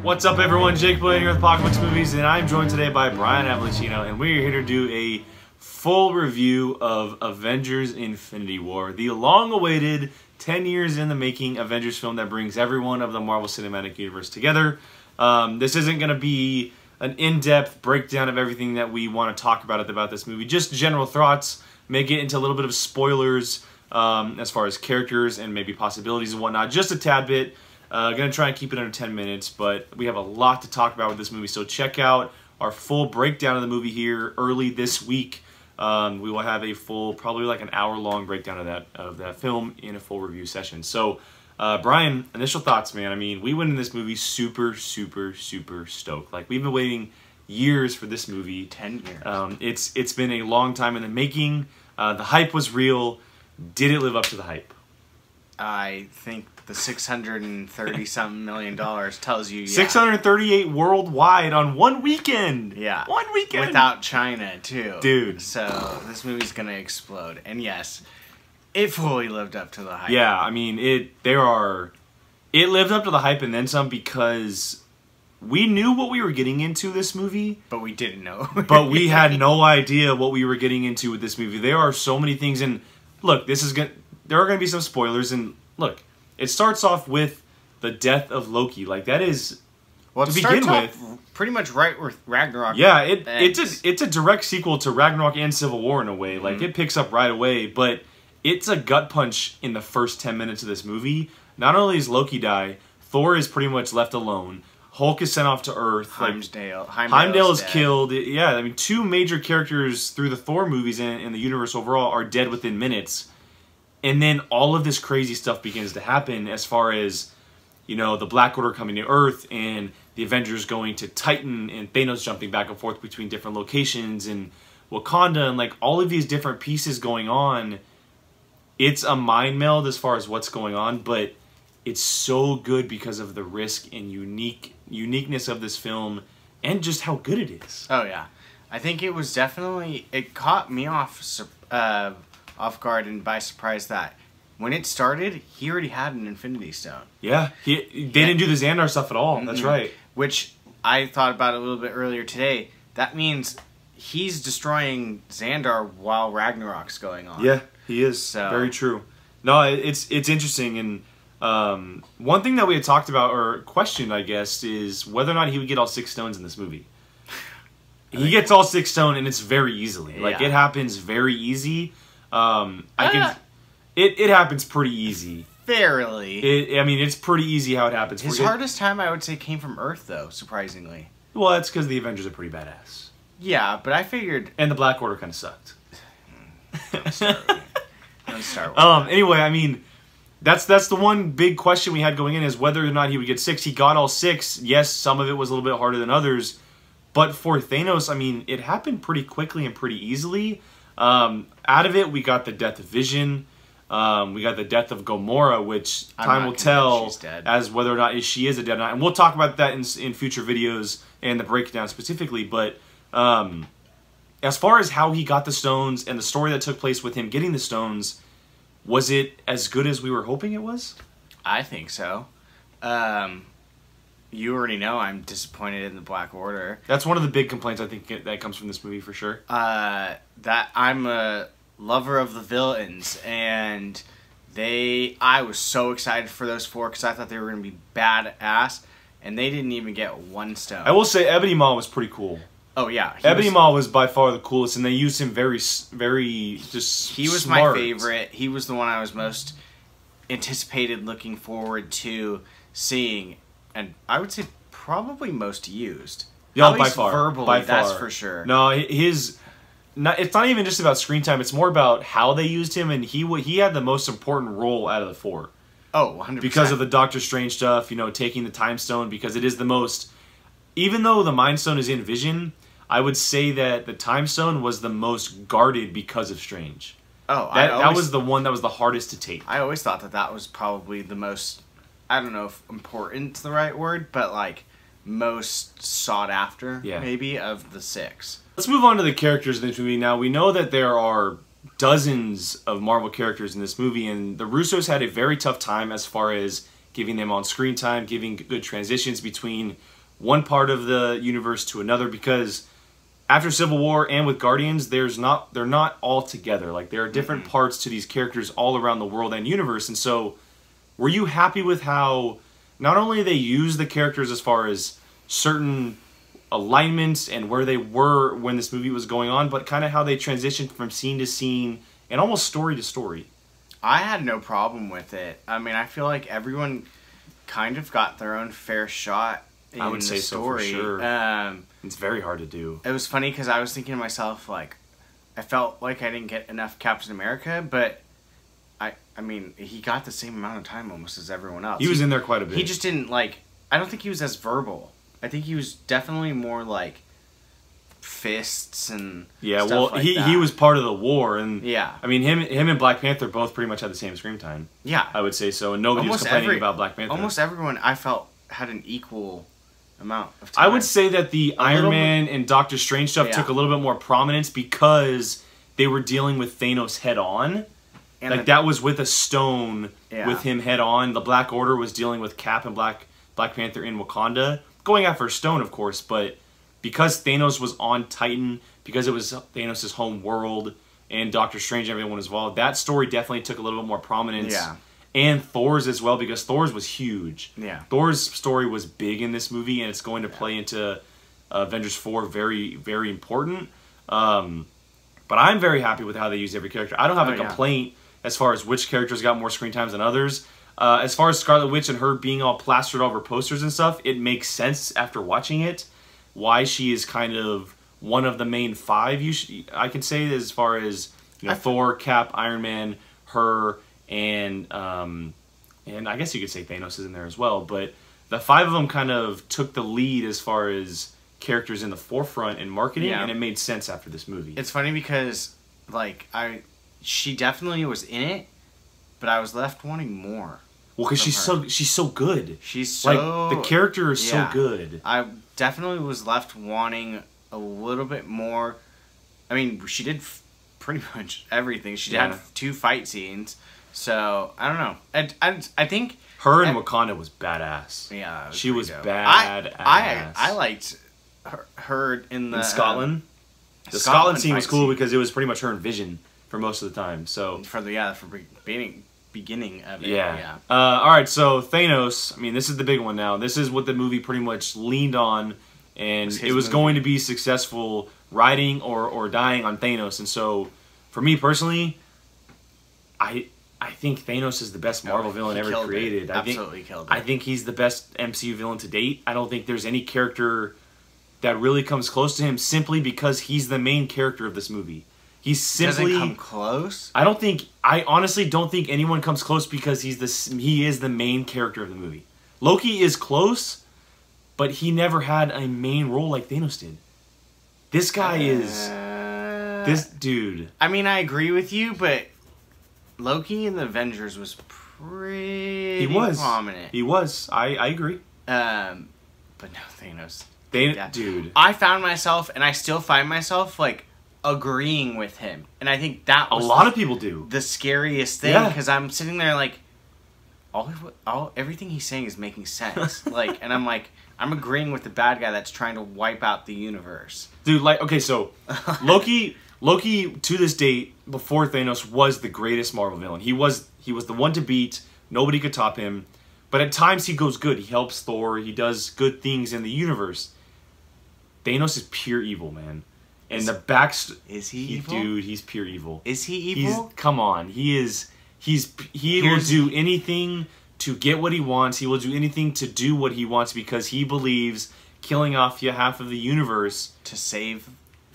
What's up, everyone? Jake Blaine here with Apocalypse Movies, and I'm joined today by Brian Avalicino, and we're here to do a full review of Avengers Infinity War, the long-awaited, 10 years in the making Avengers film that brings everyone of the Marvel Cinematic Universe together. This isn't going to be an in-depth breakdown of everything that we want to talk about this movie, just general thoughts, may get into a little bit of spoilers as far as characters and maybe possibilities and whatnot, just a tad bit. Gonna try and keep it under 10 minutes, but we have a lot to talk about with this movie, so check out our full breakdown of the movie here early this week. We will have a full, probably like an hour-long breakdown of that film in a full review session. So, Brian, initial thoughts, man. I mean, we went in this movie super stoked. Like, we've been waiting years for this movie. 10 years. It's been a long time in the making. The hype was real. Did it live up to the hype? I think the $630-something million tells you, yeah. 638 worldwide on one weekend. Yeah. One weekend. Without China, too. Dude. So, this movie's gonna explode. And yes, it fully lived up to the hype. Yeah, I mean, it lived up to the hype and then some, because we knew what we were getting into this movie. But we didn't know. But we had no idea what we were getting into with this movie. There are so many things, and look, there are going to be some spoilers, and look, it starts off with the death of Loki. Like, that is, well, to begin with, pretty much right where Ragnarok. Yeah, it's a direct sequel to Ragnarok and Civil War in a way. Like, it picks up right away, but it's a gut punch in the first 10 minutes of this movie. Not only does Loki die, Thor is pretty much left alone. Hulk is sent off to Earth. Heimdall is killed. Yeah, I mean, two major characters through the Thor movies and the universe overall are dead within minutes. And then all of this crazy stuff begins to happen as far as, you know, the Black Order coming to Earth and the Avengers going to Titan and Thanos jumping back and forth between different locations and Wakanda and, like, all of these different pieces going on. It's a mind meld as far as what's going on, but it's so good because of the risk and uniqueness of this film and just how good it is. Oh, yeah. I think it was definitely, it caught me off guard and by surprise that when it started, he already had an Infinity Stone. Yeah, they didn't do the Xandar stuff at all. That's right. Which I thought about a little bit earlier today. That means he's destroying Xandar while Ragnarok's going on. Yeah, he is. So. Very true. No, it's interesting, and one thing that we had talked about, or questioned, I guess, is whether or not he would get all 6 stones in this movie. He gets all 6 stones, and it's very easily. Like, it happens very easy. It happens pretty easy. Fairly. I mean, it's pretty easy how it happens. His hardest time, I would say, came from Earth, though, surprisingly. Well, that's because the Avengers are pretty badass. Yeah, but I figured... And the Black Order kind of sucked. Don't start with that. Anyway, I mean, that's the one big question we had going in, is whether or not he would get 6. He got all 6. Yes, some of it was a little bit harder than others. But for Thanos, I mean, it happened pretty quickly and pretty easily. Out of it, we got the death of Vision. We got the death of Gamora, which time will tell as whether or not she is a dead. And we'll talk about that in future videos and the breakdown specifically. But as far as how he got the stones and the story that took place with him getting the stones, was it as good as we were hoping it was? I think so. You already know I'm disappointed in the Black Order. That's one of the big complaints I think that comes from this movie for sure. That I'm a lover of the villains, and I was so excited for those 4 because I thought they were going to be badass, and they didn't even get 1 stone. I will say Ebony Maw was pretty cool. Oh yeah, Ebony Maw was by far the coolest, and they used him very just. He was smart. my favorite. He was the one I was most anticipated, looking forward to seeing. And I would say probably most used. Yeah, by far. Verbally, by far. That's for sure. No, it's not even just about screen time. It's more about how they used him, and he had the most important role out of the 4. Oh, 100%. Because of the Doctor Strange stuff, you know, taking the Time Stone, because it is the most... Even though the Mind Stone is in Vision, I would say that the Time Stone was the most guarded because of Strange. Oh, that was the one that was the hardest to take. I always thought that was probably the most... I don't know if important's the right word, but like most sought after, maybe, of the 6. Let's move on to the characters in this movie now. We know that there are dozens of Marvel characters in this movie, and the Russos had a very tough time as far as giving them on-screen time, giving good transitions between one part of the universe to another, because after Civil War and with Guardians, they're not all together. Like, there are different parts to these characters all around the world and universe. And so, were you happy with how not only they use the characters as far as certain alignments and where they were when this movie was going on, but kind of how they transitioned from scene to scene and almost story to story? I had no problem with it. I mean, I feel like everyone kind of got their own fair shot in I would say the story. so for sure. It's very hard to do. It was funny because I was thinking to myself, like, I felt like I didn't get enough Captain America, but I mean, he got the same amount of time almost as everyone else. He was in there quite a bit. He just didn't, like, I don't think he was as verbal. I think he was definitely more, like, fists and stuff like that. He was part of the war, and yeah. I mean, him and Black Panther both pretty much had the same screen time. Yeah. I would say so, and nobody was complaining about Black Panther. Almost everyone, I felt, had an equal amount of time. I would say that the Iron Man and Doctor Strange stuff took a little bit more prominence because they were dealing with Thanos head on. And like, that was with a stone with him head on. The Black Order was dealing with Cap and Black Panther in Wakanda. Going after a stone, of course, but because Thanos was on Titan, because it was Thanos' home world, and Doctor Strange and everyone was involved, that story definitely took a little bit more prominence. Yeah. And Thor's as well, because Thor's was huge. Yeah. Thor's story was big in this movie, and it's going to play into Avengers 4 very, very important. But I'm very happy with how they use every character. I don't have a complaint as far as which characters got more screen times than others. As far as Scarlet Witch and her being all plastered over posters and stuff, it makes sense after watching it why she is kind of one of the main five. I can say, as far as Thor, Cap, Iron Man, her, and I guess you could say Thanos is in there as well. But the five of them kind of took the lead as far as characters in the forefront in marketing, and it made sense after this movie. It's funny because, like, she definitely was in it, but I was left wanting more. Well, because she's so good. She's so, like, the character is so good. I definitely was left wanting a little bit more. I mean, she did pretty much everything. She had 2 fight scenes, so I don't know. I think her in Wakanda was badass. Yeah, she was badass. I liked her in Scotland. The Scotland scene was cool because it was pretty much her and Vision for most of the time. So for beginning of it. Yeah. All right, so Thanos. I mean, this is the big one now. This is what the movie pretty much leaned on, and it was going to be successful, riding or dying on Thanos. And so, for me personally, I think Thanos is the best Marvel villain ever created. Absolutely killed it. I think he's the best MCU villain to date. I don't think there's any character that really comes close to him, simply because he's the main character of this movie. He's simply doesn't come close. I honestly don't think anyone comes close, because he is the main character of the movie. Loki is close, but he never had a main role like Thanos did. This guy is this dude. I mean, I agree with you, but Loki in the Avengers was pretty prominent. He was. I agree. But no, Thanos. Dude. I found myself, and I still find myself, like, agreeing with him, and I think that was a lot of people do the scariest thing, because I'm sitting there like, everything he's saying is making sense, like, and I'm like, I'm agreeing with the bad guy that's trying to wipe out the universe, dude. Like, okay, so Loki to this date, before Thanos, was the greatest Marvel villain. He was the one to beat. Nobody could top him. But at times he goes good. He helps Thor. He does good things in the universe. Thanos is pure evil, man. And is he evil? Dude, he's pure evil. Is he evil? Come on. He will do anything to get what he wants. He will do anything to do what he wants, because he believes killing off half of the universe to save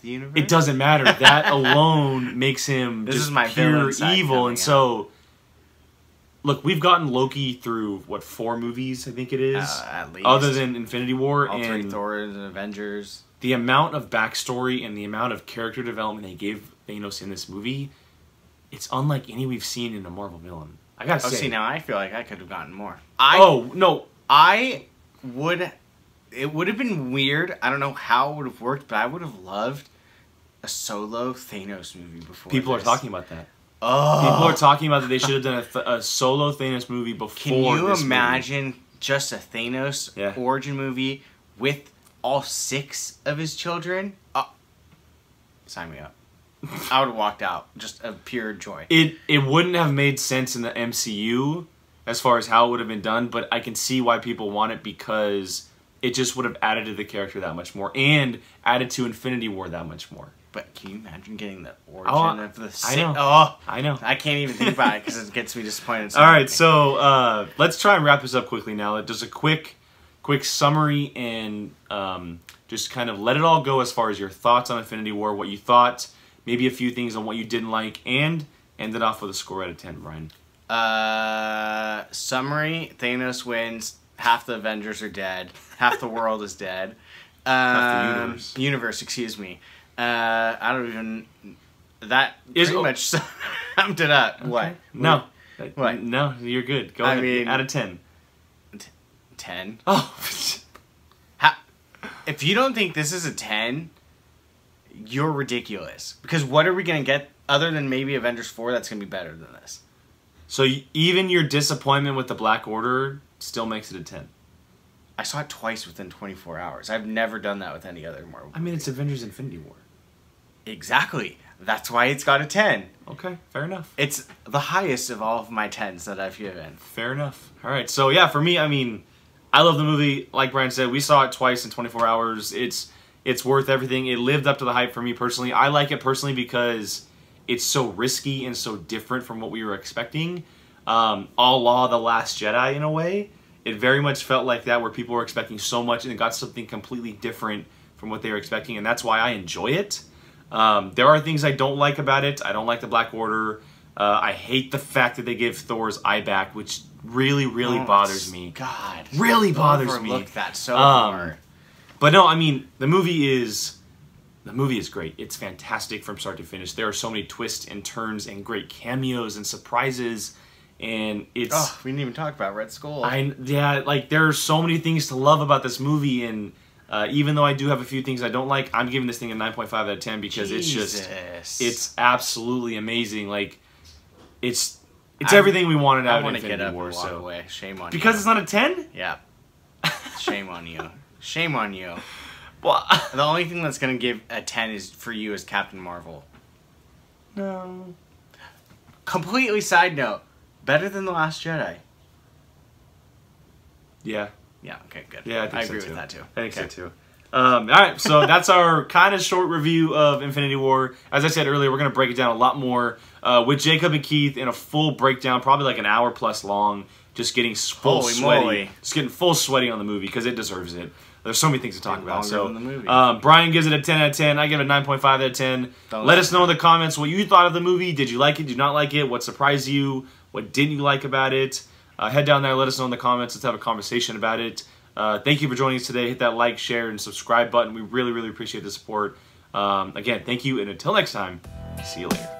the universe. It doesn't matter. That alone makes him pure evil. And so, look, we've gotten Loki through 4 movies, I think it is, at least, other than Infinity War, all 3 and Thor and Avengers. The amount of backstory and the amount of character development they gave Thanos in this movie, it's unlike any we've seen in a Marvel villain. I gotta say. See, now I feel like I could have gotten more. It would have been weird. I don't know how it would have worked, but I would have loved a solo Thanos movie before. People are talking about that. Oh. People are talking about that they should have done a solo Thanos movie before. Can you imagine just a Thanos origin movie with all 6 of his children, sign me up. I would have walked out just of pure joy. It wouldn't have made sense in the MCU as far as how it would have been done, but I can see why people want it because it just would have added to the character that much more and added to Infinity War that much more. But can you imagine getting the origin of the... I know. I know. I can't even think about it because it gets me disappointed. All right, so let's try and wrap this up quickly now. Just a quick summary and just kind of let it all go as far as your thoughts on Infinity War, what you thought, maybe a few things on what you didn't like, and end it off with a score out of 10, Brian. Summary, Thanos wins, half the Avengers are dead, half the world is dead. Half the universe. Universe, excuse me. I don't even... That Is pretty much summed it up. Okay. What? No. What? No, you're good. Go ahead. mean, out of 10. 10? Oh. If you don't think this is a 10, you're ridiculous. Because what are we going to get other than maybe Avengers 4 that's going to be better than this? So even your disappointment with the Black Order still makes it a 10? I saw it twice within 24 hours. I've never done that with any other Marvel movie. I mean, it's Avengers Infinity War. Exactly. That's why it's got a 10. Okay, fair enough. It's the highest of all of my 10s that I've given. Fair enough. All right, so yeah, for me, I mean, I love the movie. Like Brian said, we saw it twice in 24 hours. It's worth everything. It lived up to the hype for me personally. I like it personally because it's so risky and so different from what we were expecting. A la The Last Jedi in a way. It very much felt like that, where people were expecting so much and it got something completely different from what they were expecting, and that's why I enjoy it. There are things I don't like about it. I don't like the Black Order. I hate the fact that they give Thor's eye back, which really bothers me. God. Really bothers me. Overlooked that so hard. But no, I mean, the movie is great. It's fantastic from start to finish. There are so many twists and turns and great cameos and surprises. And it's... Oh, we didn't even talk about Red Skull. Yeah, like, there are so many things to love about this movie, and even though I do have a few things I don't like, I'm giving this thing a 9.5 out of 10 because it's absolutely amazing. Like, it's everything we wanted out of Infinity War. So away. Shame on you. Because it's not a 10? Yeah. Shame on you. Shame on you. Well, the only thing that's going to give a 10 is for you is Captain Marvel. No. Completely side note. Better than The Last Jedi. Yeah. Yeah, okay, good. Yeah, I agree with that too. I think so too. Alright, so that's our kind of short review of Infinity War. As I said earlier, we're going to break it down a lot more with Jacob and Keith in a full breakdown, probably like an hour plus long, just getting full sweaty. Moly. Just getting full sweaty on the movie because it deserves it. There's so many things to talk about. So, Brian gives it a 10 out of 10. I give it a 9.5 out of 10. Let us know in the comments what you thought of the movie. Did you like it? Did you not like it? What surprised you? What didn't you like about it? Head down there. Let us know in the comments. Let's have a conversation about it. Thank you for joining us today. Hit that like, share, and subscribe button. We really appreciate the support. Again, thank you, and until next time, see you later.